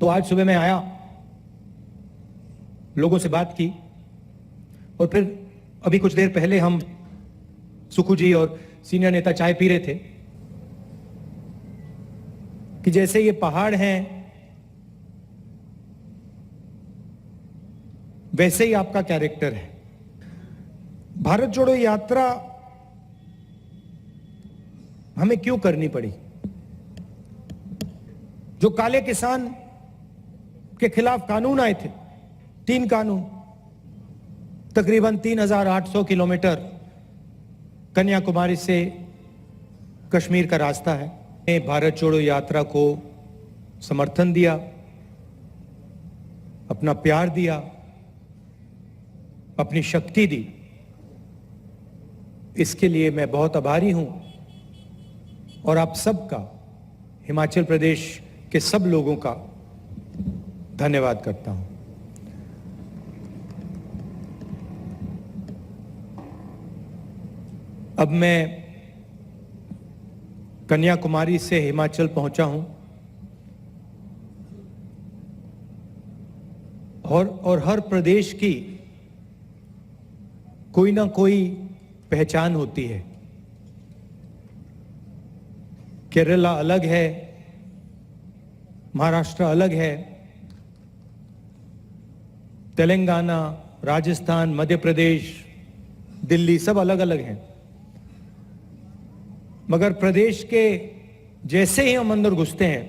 तो आज सुबह मैं आया, लोगों से बात की और फिर अभी कुछ देर पहले हम सुखू जी और सीनियर नेता चाय पी रहे थे कि जैसे ये पहाड़ हैं वैसे ही आपका कैरेक्टर है। भारत जोड़ो यात्रा हमें क्यों करनी पड़ी? जो काले किसान के खिलाफ कानून आए थे, 3 कानून, तकरीबन 3800 किलोमीटर कन्याकुमारी से कश्मीर का रास्ता है। भारत जोड़ो यात्रा को समर्थन दिया, अपना प्यार दिया, अपनी शक्ति दी। इसके लिए मैं बहुत आभारी हूं और आप सबका, हिमाचल प्रदेश के सब लोगों का धन्यवाद करता हूं। अब मैं कन्याकुमारी से हिमाचल पहुंचा हूं और हर प्रदेश की कोई ना कोई पहचान होती है। केरला अलग है, महाराष्ट्र अलग है, तेलंगाना, राजस्थान, मध्य प्रदेश, दिल्ली सब अलग अलग हैं। मगर प्रदेश के जैसे ही हम अंदर घुसते हैं,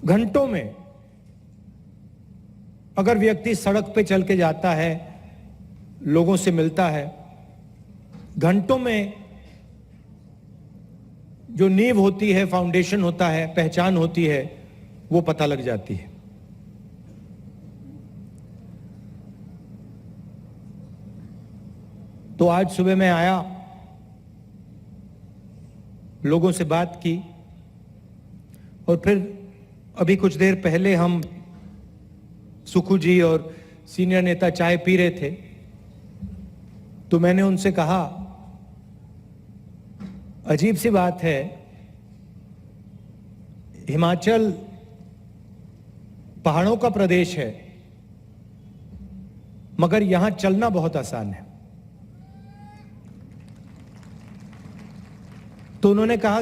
घंटों में अगर व्यक्ति सड़क पे चल के जाता है, लोगों से मिलता है, घंटों में जो नींव होती है, फाउंडेशन होता है, पहचान होती है, वो पता लग जाती है। तो आज सुबह मैं आया, लोगों से बात की और फिर अभी कुछ देर पहले हम सुखू जी और सीनियर नेता चाय पी रहे थे, तो मैंने उनसे कहा, अजीब सी बात है, हिमाचल पहाड़ों का प्रदेश है मगर यहां चलना बहुत आसान है। तो उन्होंने कहा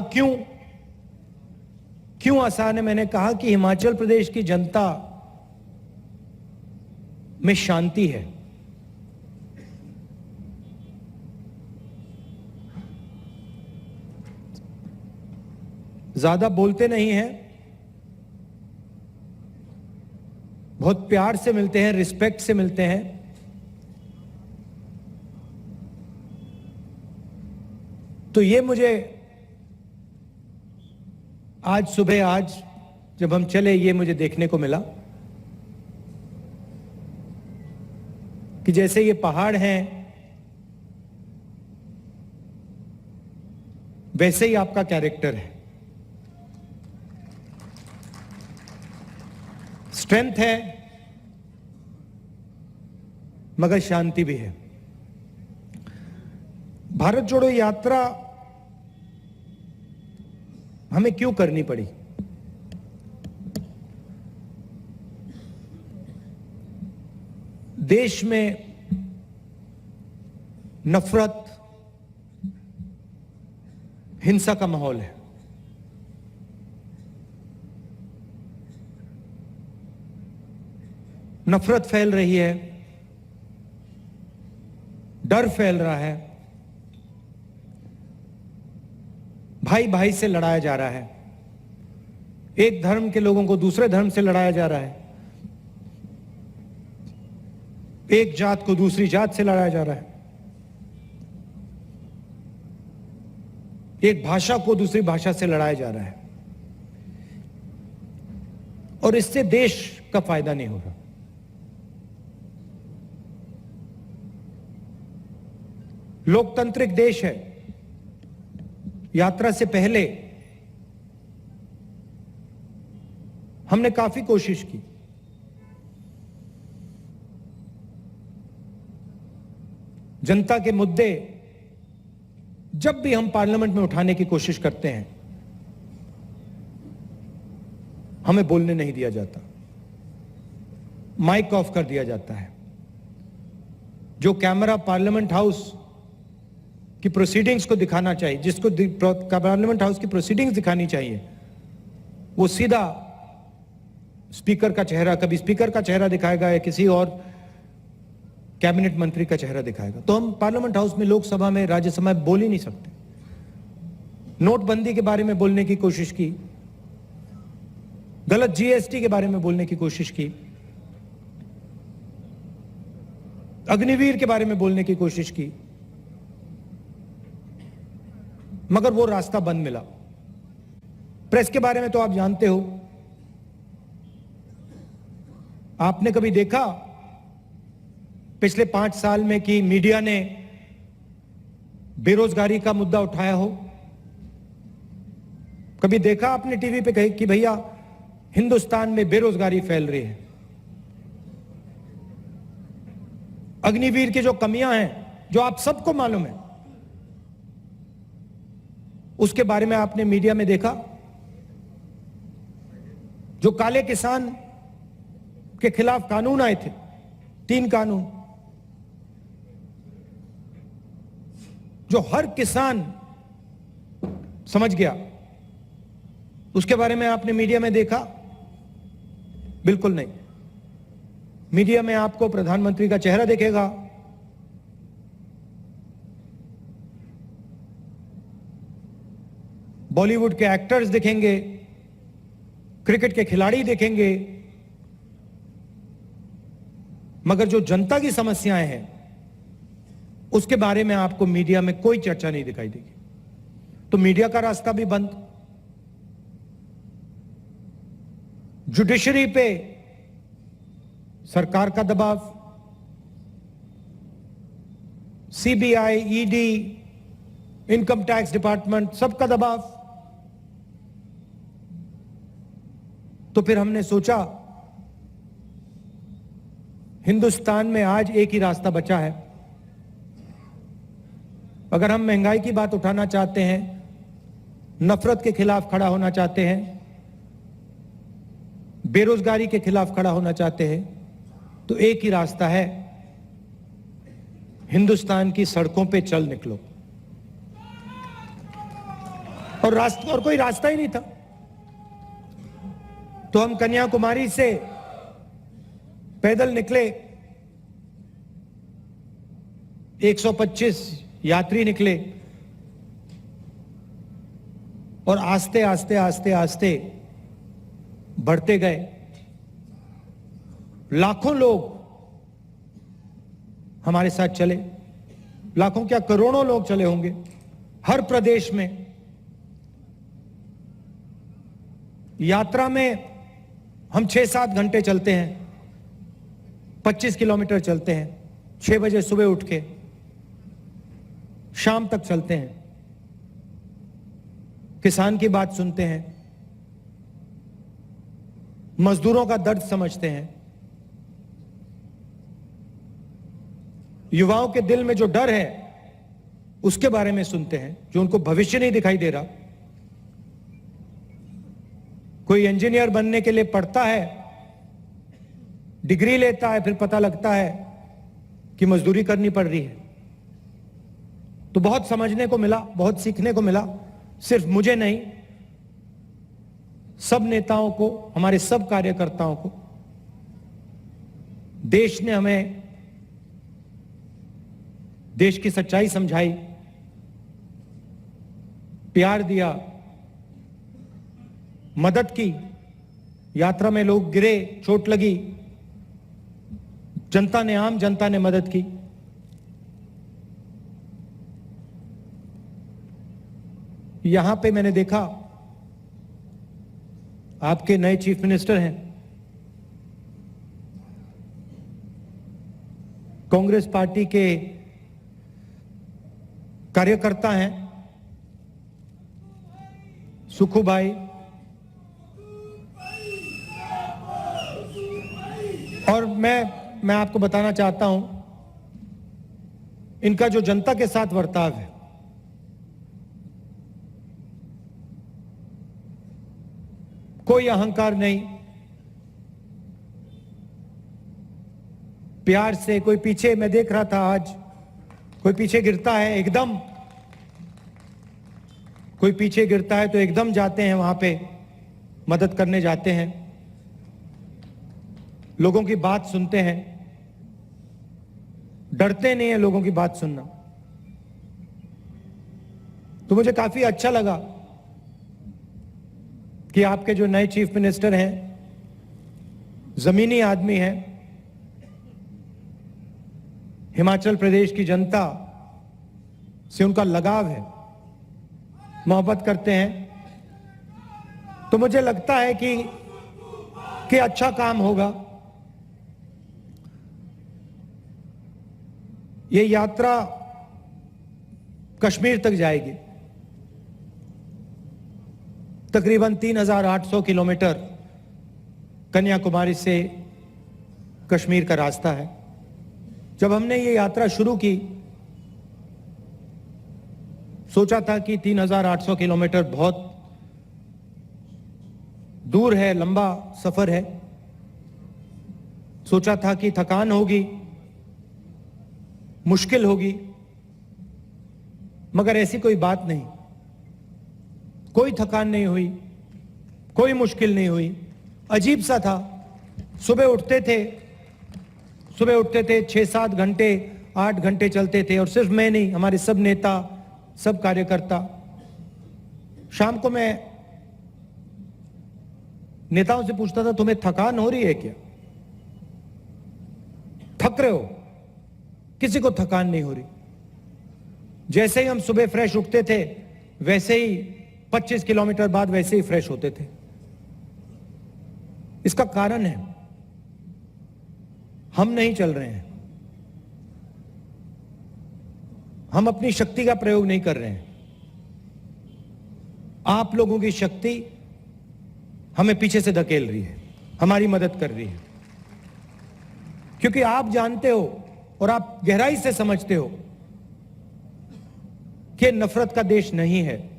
क्यों आसान है? मैंने कहा कि हिमाचल प्रदेश की जनता में शांति है। ज्यादा बोलते नहीं हैं, बहुत प्यार से मिलते हैं, रिस्पेक्ट से मिलते हैं। तो ये मुझे आज सुबह जब हम चले, ये मुझे देखने को मिला कि जैसे ये पहाड़ हैं वैसे ही आपका कैरेक्टर है। स्ट्रेंथ है मगर शांति भी है। भारत जोड़ो यात्रा हमें क्यों करनी पड़ी? देश में नफरत, हिंसा का माहौल है। नफरत फैल रही है, डर फैल रहा है, भाई भाई से लड़ाया जा रहा है, एक धर्म के लोगों को दूसरे धर्म से लड़ाया जा रहा है, एक जात को दूसरी जात से लड़ाया जा रहा है, एक भाषा को दूसरी भाषा से लड़ाया जा रहा है और इससे देश का फायदा नहीं हो रहा। लोकतांत्रिक देश है। यात्रा से पहले हमने काफी कोशिश की, जनता के मुद्दे जब भी हम पार्लियामेंट में उठाने की कोशिश करते हैं हमें बोलने नहीं दिया जाता, माइक ऑफ कर दिया जाता है। जो कैमरा पार्लियामेंट हाउस की प्रोसीडिंग्स को दिखाना चाहिए, जिसको पार्लियामेंट हाउस की प्रोसीडिंग्स दिखानी चाहिए, वो सीधा स्पीकर का चेहरा, कभी स्पीकर का चेहरा दिखाएगा या किसी और कैबिनेट मंत्री का चेहरा दिखाएगा। तो हम पार्लियामेंट हाउस में, लोकसभा में, राज्यसभा में बोल ही नहीं सकते। नोटबंदी के बारे में बोलने की कोशिश की, गलत जीएसटी के बारे में बोलने की कोशिश की, अग्निवीर के बारे में बोलने की कोशिश की, मगर वो रास्ता बंद मिला। प्रेस के बारे में तो आप जानते हो। आपने कभी देखा पिछले 5 साल में कि मीडिया ने बेरोजगारी का मुद्दा उठाया हो? कभी देखा आपने टीवी पे कहे कि भैया हिंदुस्तान में बेरोजगारी फैल रही है? अग्निवीर की जो कमियां हैं, जो आप सबको मालूम है, उसके बारे में आपने मीडिया में देखा? जो काले किसान के खिलाफ कानून आए थे, 3 कानून, जो हर किसान समझ गया, उसके बारे में आपने मीडिया में देखा? बिल्कुल नहीं। मीडिया में आपको प्रधानमंत्री का चेहरा दिखेगा, बॉलीवुड के एक्टर्स दिखेंगे, क्रिकेट के खिलाड़ी दिखेंगे, मगर जो जनता की समस्याएं हैं उसके बारे में आपको मीडिया में कोई चर्चा नहीं दिखाई देगी। तो मीडिया का रास्ता भी बंद। जुडिशरी पे सरकार का दबाव, CBI, ED, income tax department, सबका दबाव। तो फिर हमने सोचा हिंदुस्तान में आज एक ही रास्ता बचा है। अगर हम महंगाई की बात उठाना चाहते हैं, नफरत के खिलाफ खड़ा होना चाहते हैं, बेरोजगारी के खिलाफ खड़ा होना चाहते हैं, तो एक ही रास्ता है, हिंदुस्तान की सड़कों पे चल निकलो। और कोई रास्ता ही नहीं था। तो हम कन्याकुमारी से पैदल निकले, 125 यात्री निकले, और आस्ते आस्ते आस्ते आस्ते बढ़ते गए। लाखों लोग हमारे साथ चले, लाखों क्या करोड़ों लोग चले होंगे, हर प्रदेश में। यात्रा में हम 6-7 घंटे चलते हैं, 25 किलोमीटर चलते हैं, 6 बजे सुबह उठ के शाम तक चलते हैं, किसान की बात सुनते हैं, मजदूरों का दर्द समझते हैं, युवाओं के दिल में जो डर है उसके बारे में सुनते हैं, जो उनको भविष्य नहीं दिखाई दे रहा। कोई इंजीनियर बनने के लिए पढ़ता है, डिग्री लेता है, फिर पता लगता है कि मजदूरी करनी पड़ रही है। तो बहुत समझने को मिला, बहुत सीखने को मिला, सिर्फ मुझे नहीं, सब नेताओं को, हमारे सब कार्यकर्ताओं को। देश ने हमें देश की सच्चाई समझाई, प्यार दिया, मदद की। यात्रा में लोग गिरे, चोट लगी, जनता ने, आम जनता ने मदद की। यहां पे मैंने देखा आपके नए चीफ मिनिस्टर हैं, कांग्रेस पार्टी के कार्यकर्ता हैं, सुखू भाई, और मैं आपको बताना चाहता हूं, इनका जो जनता के साथ बर्ताव है, कोई अहंकार नहीं, प्यार से। कोई पीछे, मैं देख रहा था आज, कोई पीछे गिरता है एकदम, कोई पीछे गिरता है तो एकदम जाते हैं वहां पे, मदद करने जाते हैं, लोगों की बात सुनते हैं, डरते नहीं है लोगों की बात सुनना। तो मुझे काफी अच्छा लगा कि आपके जो नए चीफ मिनिस्टर हैं जमीनी आदमी हैं, हिमाचल प्रदेश की जनता से उनका लगाव है, मोहब्बत करते हैं। तो मुझे लगता है कि अच्छा काम होगा। ये यात्रा कश्मीर तक जाएगी। तकरीबन 3,800 किलोमीटर कन्याकुमारी से कश्मीर का रास्ता है। जब हमने ये यात्रा शुरू की, सोचा था कि 3,800 किलोमीटर बहुत दूर है, लंबा सफर है। सोचा था कि थकान होगी, मुश्किल होगी, मगर ऐसी कोई बात नहीं। कोई थकान नहीं हुई, कोई मुश्किल नहीं हुई। अजीब सा था। सुबह उठते थे 6-7 घंटे 8 घंटे चलते थे, और सिर्फ मैं नहीं, हमारे सब नेता, सब कार्यकर्ता। शाम को मैं नेताओं से पूछता था, तुम्हें थकान हो रही है क्या? थक रहे हो? किसी को थकान नहीं हो रही। जैसे ही हम सुबह फ्रेश उठते थे, वैसे ही 25 किलोमीटर बाद वैसे ही फ्रेश होते थे। इसका कारण है, हम नहीं चल रहे हैं, हम अपनी शक्ति का प्रयोग नहीं कर रहे हैं। आप लोगों की शक्ति हमें पीछे से धकेल रही है, हमारी मदद कर रही है। क्योंकि आप जानते हो और आप गहराई से समझते हो कि नफरत का देश नहीं है,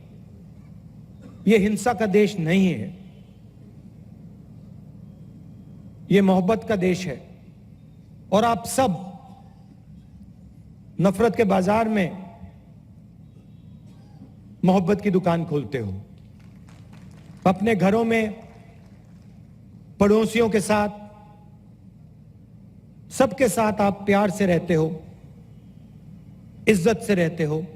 ये हिंसा का देश नहीं है, ये मोहब्बत का देश है। और आप सब नफरत के बाजार में मोहब्बत की दुकान खोलते हो। अपने घरों में, पड़ोसियों के साथ, सबके साथ आप प्यार से रहते हो, इज्जत से रहते हो,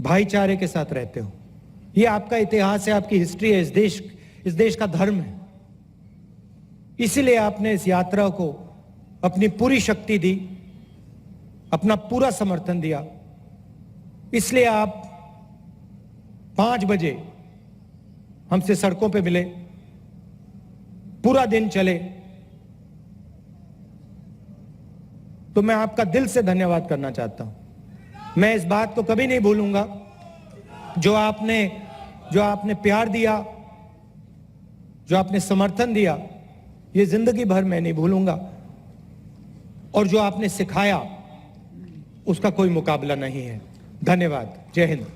भाईचारे के साथ रहते हो। ये आपका इतिहास है, आपकी हिस्ट्री है, इस देश का धर्म है। इसीलिए आपने इस यात्रा को अपनी पूरी शक्ति दी, अपना पूरा समर्थन दिया। इसलिए आप 5 बजे हमसे सड़कों पे मिले, पूरा दिन चले। तो मैं आपका दिल से धन्यवाद करना चाहता हूं। मैं इस बात को कभी नहीं भूलूंगा, जो आपने प्यार दिया, जो आपने समर्थन दिया, ये जिंदगी भर मैं नहीं भूलूंगा। और जो आपने सिखाया, उसका कोई मुकाबला नहीं है। धन्यवाद। जय हिंद।